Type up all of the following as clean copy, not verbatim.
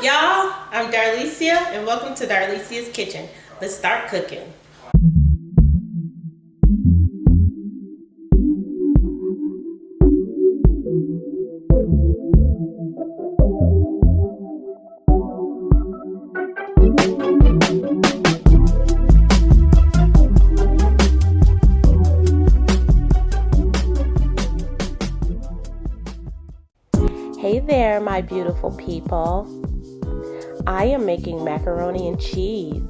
y'all? I'm Darlicia, and welcome to Darlicia's Kitchen. Let's start cooking. Hey there, my beautiful people. I am making macaroni and cheese.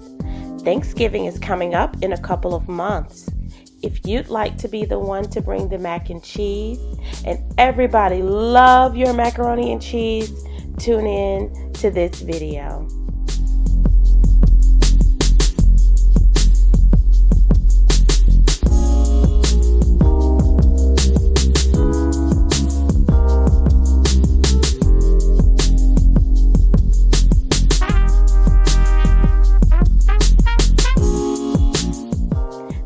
Thanksgiving is coming up in a couple of months. If you'd like to be the one to bring the mac and cheese, and everybody love your macaroni and cheese, tune in to this video.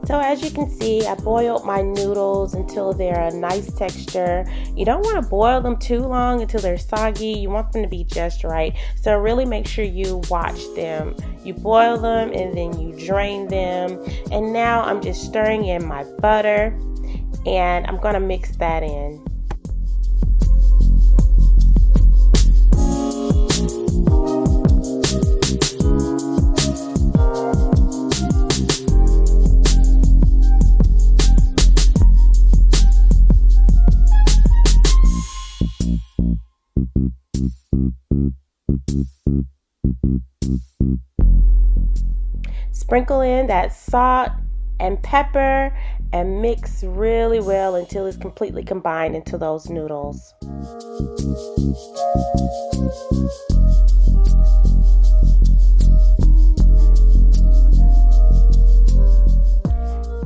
So as you can see, I boiled my noodles until they're a nice texture. You don't want to boil them too long until they're soggy. You want them to be just right. So really make sure you watch them. You boil them and then you drain them. And now I'm just stirring in my butter and I'm going to mix that in. Sprinkle in that salt and pepper and mix really well until it's completely combined into those noodles.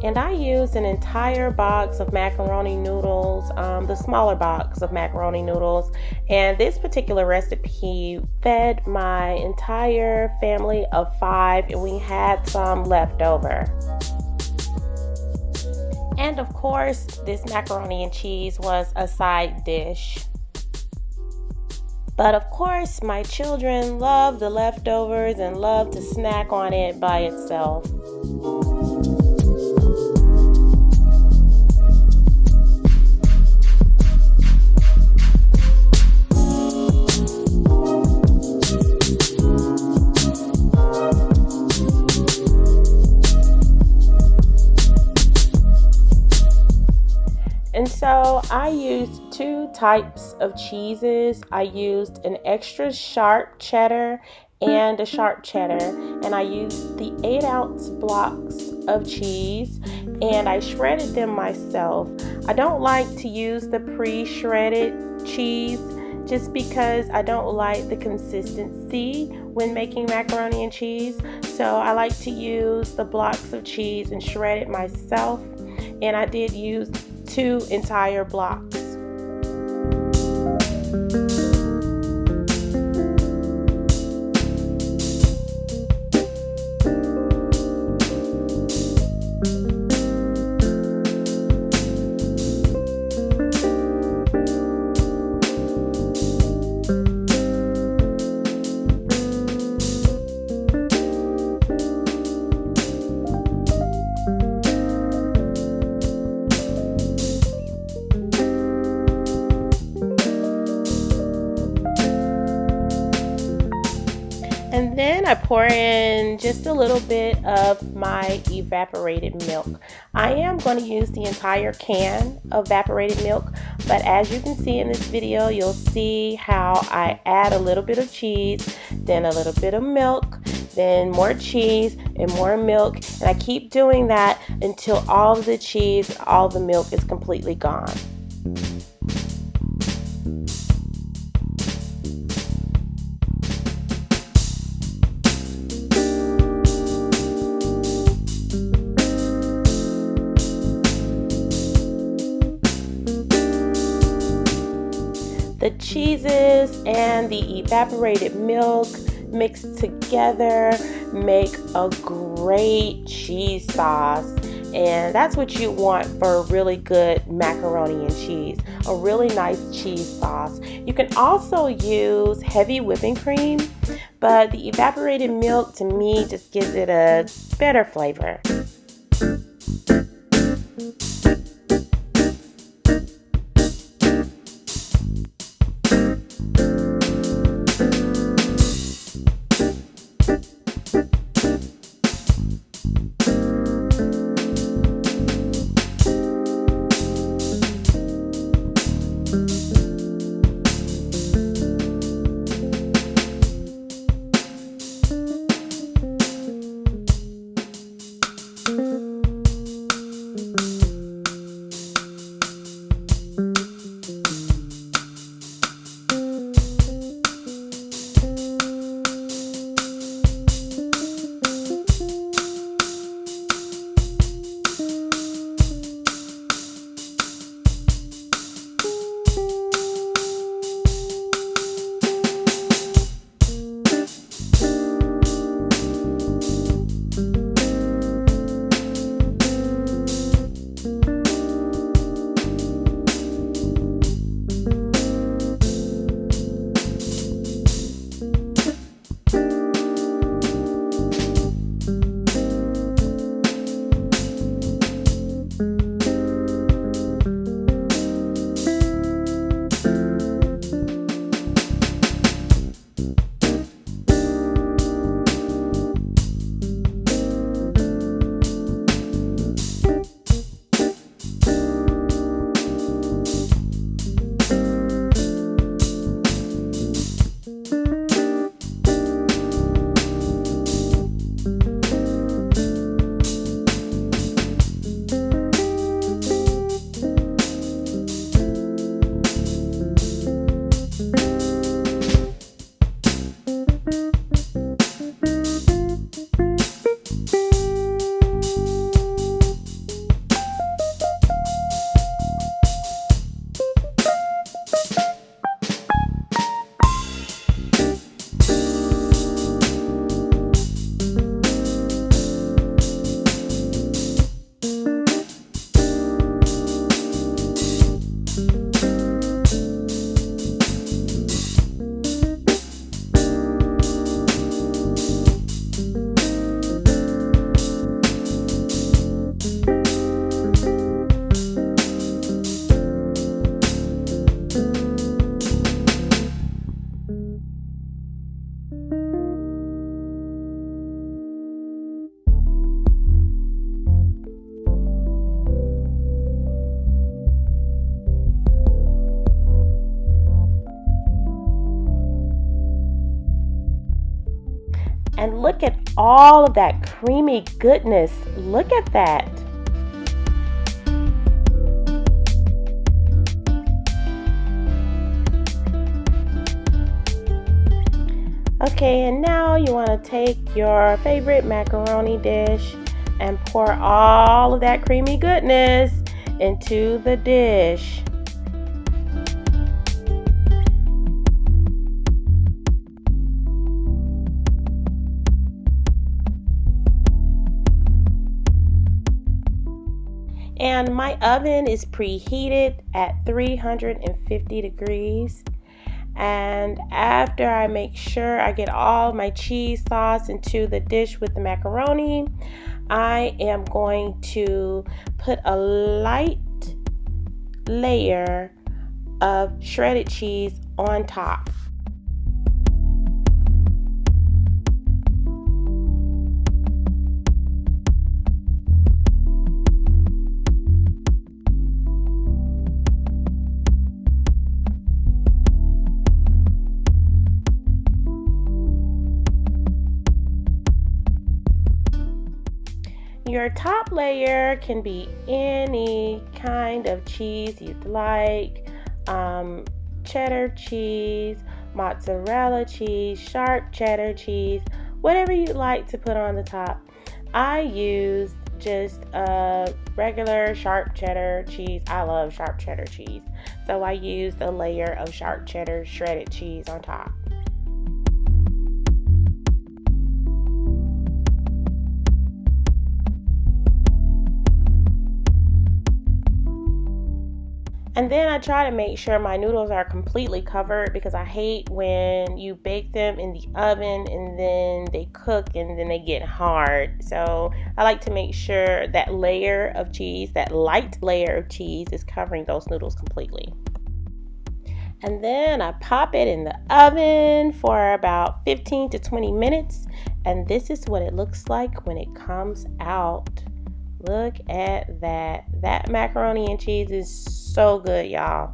And I used an entire box of macaroni noodles, the smaller box of macaroni noodles. And this particular recipe fed my entire family of 5, and we had some left over. And of course, this macaroni and cheese was a side dish. But of course, my children love the leftovers and love to snack on it by itself. And so I used 2 types of cheeses. I used an extra sharp cheddar and a sharp cheddar. And I used the 8-ounce blocks of cheese and I shredded them myself. I don't like to use the pre-shredded cheese just because I don't like the consistency when making macaroni and cheese. So I like to use the blocks of cheese and shred it myself. And I did use 2 entire blocks. And then I pour in just a little bit of my evaporated milk. I am going to use the entire can of evaporated milk, but as you can see in this video, you'll see how I add a little bit of cheese, then a little bit of milk, then more cheese and more milk, and I keep doing that until all of the cheese, all the milk is completely gone. The cheeses and the evaporated milk mixed together make a great cheese sauce, and that's what you want for a really good macaroni and cheese, a really nice cheese sauce. You can also use heavy whipping cream but the evaporated milk to me just gives it a better flavor. And look at all of that creamy goodness. Look at that. Okay, and now you want to take your favorite macaroni dish and pour all of that creamy goodness into the dish. And my oven is preheated at 350 degrees. And after I make sure I get all my cheese sauce into the dish with the macaroni, I am going to put a light layer of shredded cheese on top. Your top layer can be any kind of cheese you'd like, cheddar cheese, mozzarella cheese, sharp cheddar cheese, whatever you'd like to put on the top. I used just a regular sharp cheddar cheese. I love sharp cheddar cheese, so I used a layer of sharp cheddar shredded cheese on top. And then I try to make sure my noodles are completely covered because I hate when you bake them in the oven and then they cook and then they get hard. So I like to make sure that layer of cheese, that light layer of cheese, is covering those noodles completely. And then I pop it in the oven for about 15 to 20 minutes. And this is what it looks like when it comes out. Look at that. That macaroni and cheese is so good, y'all.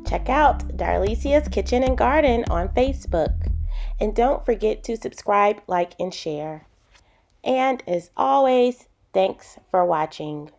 Check out Darlicia's Kitchen and Garden on Facebook. And don't forget to subscribe, like, and share. And as always, thanks for watching.